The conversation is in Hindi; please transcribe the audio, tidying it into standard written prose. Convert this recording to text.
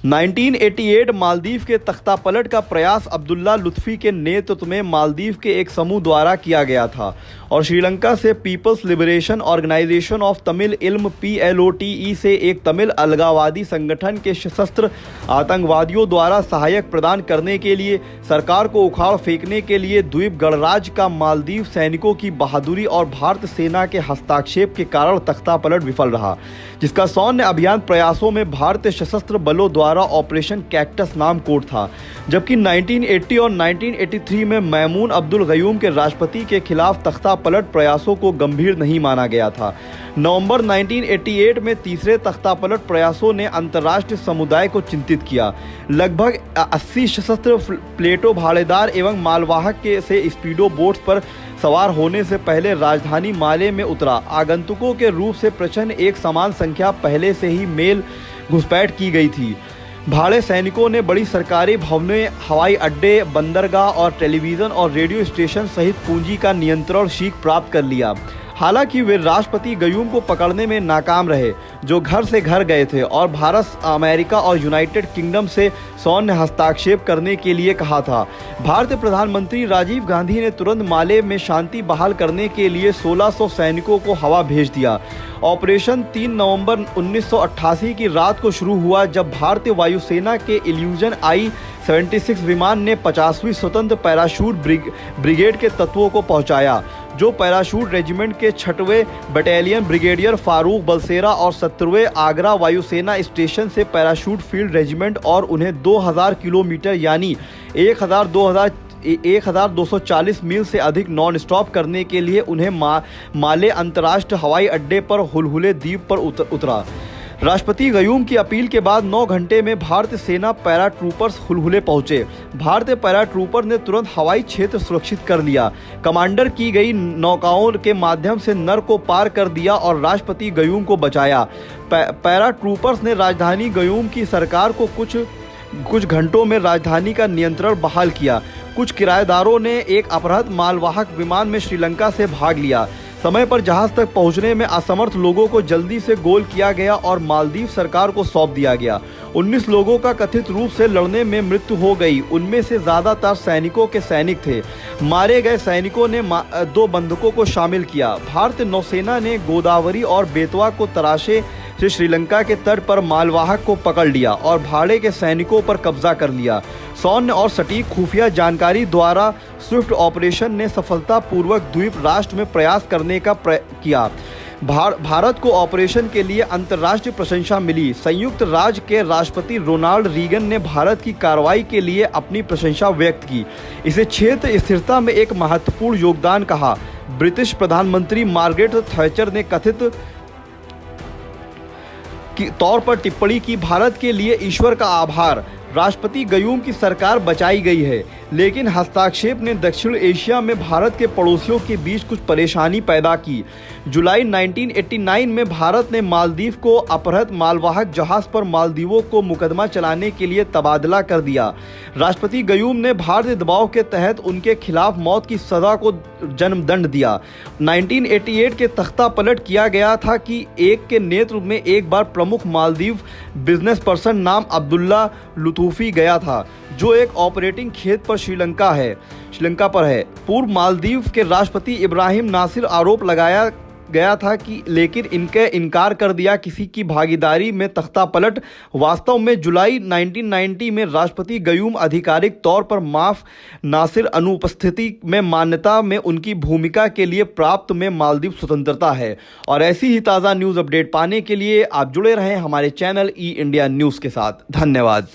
1988 मालदीव के तख्ता पलट का प्रयास अब्दुल्ला लुत्फी के नेतृत्व में मालदीव के एक समूह द्वारा किया गया था और श्रीलंका से people's liberation organisation of Tamil Eelam PLOTE से एक तमिल अलगाववादी संगठन के सशस्त्र आतंकवादियों द्वारा सहायक प्रदान करने के लिए सरकार को उखाड़ फेंकने के लिए द्वीप गणराज्य का मालदीव सैनिकों की बहादुरी और भारत सेना के हस्तक्षेप के कारण तख्ता पलट विफल रहा, जिसका सैन्य अभियान प्रयासों में भारतीय सशस्त्र बलों द्वारा ऑपरेशन कैक्टस नाम कोड था। जबकि 1980 और 1983 में मैमून अब्दुल गयूम के राष्ट्रपति के खिलाफ तख्ता पलट प्रयासों को गंभीर नहीं माना गया था। नवंबर 1988 में तीसरे तख्ता पलट प्रयासों ने अंतर्राष्ट्रीय समुदाय को चिंतित किया। लगभग 80 सशस्त्र प्लेटो भाड़ेदार एवं मालवाहक से स्पीडो बोट्स पर सवार होने से पहले राजधानी माले में उतरा। आगंतुकों के रूप से प्रचंड एक समान संख्या पहले से ही मेल घुसपैठ की गई थी। भाड़े सैनिकों ने बड़ी सरकारी भवनें, हवाई अड्डे, बंदरगाह और टेलीविज़न और रेडियो स्टेशन सहित पूंजी का नियंत्रण शीघ्र प्राप्त कर लिया। हालांकि वे राष्ट्रपति गयूम को पकड़ने में नाकाम रहे, जो घर से घर गए थे और भारत, अमेरिका और यूनाइटेड किंगडम से सैन्य हस्तक्षेप करने के लिए कहा था। भारतीय प्रधानमंत्री राजीव गांधी ने तुरंत माले में शांति बहाल करने के लिए 1600 सैनिकों को हवा भेज दिया। ऑपरेशन 3 नवंबर 1988 की रात को शुरू हुआ, जब भारतीय वायुसेना के इल्यूजन I-76 विमान ने 50वीं स्वतंत्र पैराशूट ब्रिगेड के तत्वों को पहुंचाया, जो पैराशूट रेजिमेंट के 6वें बटालियन ब्रिगेडियर फारूक बलसेरा और 17वें आगरा वायुसेना स्टेशन से पैराशूट फील्ड रेजिमेंट और उन्हें 2000 किलोमीटर यानी 1240 मील से अधिक नॉन स्टॉप करने के लिए उन्हें माले अंतर्राष्ट्रीय हवाई अड्डे पर हुलहुले द्वीप पर उतरा। राष्ट्रपति गयूम की अपील के बाद 9 घंटे में भारतीय सेना पैराट्रूपर्स हुलहुले पहुंचे। भारतीय पैराट्रूपर ने तुरंत हवाई क्षेत्र सुरक्षित कर लिया, कमांडर की गई नौकाओं के माध्यम से नर को पार कर दिया और राष्ट्रपति गयूम को बचाया। पैराट्रूपर्स ने राजधानी गयूम की सरकार को कुछ घंटों में राजधानी का नियंत्रण बहाल किया। कुछ किराएदारों ने एक अपहृत मालवाहक विमान में श्रीलंका से भाग लिया। समय पर जहाज तक पहुंचने में असमर्थ लोगों को जल्दी से गोल किया गया और मालदीव सरकार को सौंप दिया गया। 19 लोगों का कथित रूप से लड़ने में मृत्यु हो गई। उनमें से ज्यादातर सैनिकों के सैनिक थे। मारे गए सैनिकों ने 2 बंधकों को शामिल किया। भारतीय नौसेना ने गोदावरी और बेतवा को तराशे से श्रीलंका के तट पर मालवाहक को पकड़ लिया और भाड़े के सैनिकों पर कब्जा कर लिया। सैन्य और सटीक खुफिया जानकारी द्वारा स्विफ्ट ऑपरेशन ने सफलतापूर्वक द्वीप राष्ट्र में प्रयास करने का किया। भारत को ऑपरेशन के लिए अंतर्राष्ट्रीय प्रशंसा मिली। संयुक्त राज्य के राष्ट्रपति रोनाल्ड रीगन ने भारत की कार्रवाई के लिए अपनी प्रशंसा व्यक्त की। इसे क्षेत्र स्थिरता में एक महत्वपूर्ण योगदान कहा। ब्रिटिश प्रधानमंत्री मार्गरेट थैचर ने कथित तौर पर टिप्पणी की, भारत के लिए ईश्वर का आभार, राष्ट्रपति गयूम की सरकार बचाई गई है, लेकिन हस्तक्षेप ने दक्षिण एशिया में भारत के पड़ोसियों के बीच कुछ परेशानी पैदा की। जुलाई 1989 में भारत ने मालदीव को अपहृत मालवाहक जहाज पर मालदीवों को मुकदमा चलाने के लिए तबादला कर दिया। राष्ट्रपति गयूम ने भारतीय दबाव के तहत उनके खिलाफ मौत की सजा को जन्मदंड दिया। 1988 के तख्ता पलट किया गया था कि एक के नेतृत्व में एक बार प्रमुख मालदीव बिजनेस पर्सन नाम अब्दुल्ला लुत्फी गया था, जो एक ऑपरेटिंग खेत पर श्रीलंका पर है। पूर्व मालदीव के राष्ट्रपति इब्राहिम नासिर आरोप लगाया गया था कि लेकिन इनके इनकार कर दिया किसी की भागीदारी में तख्ता पलट। वास्तव में जुलाई 1990 में राष्ट्रपति गयूम आधिकारिक तौर पर माफ नासिर अनुपस्थिति में मान्यता में उनकी भूमिका के लिए प्राप्त में मालदीव स्वतंत्रता है। और ऐसी ही ताज़ा न्यूज़ अपडेट पाने के लिए आप जुड़े रहें हमारे चैनल ई इंडिया न्यूज़ के साथ। धन्यवाद।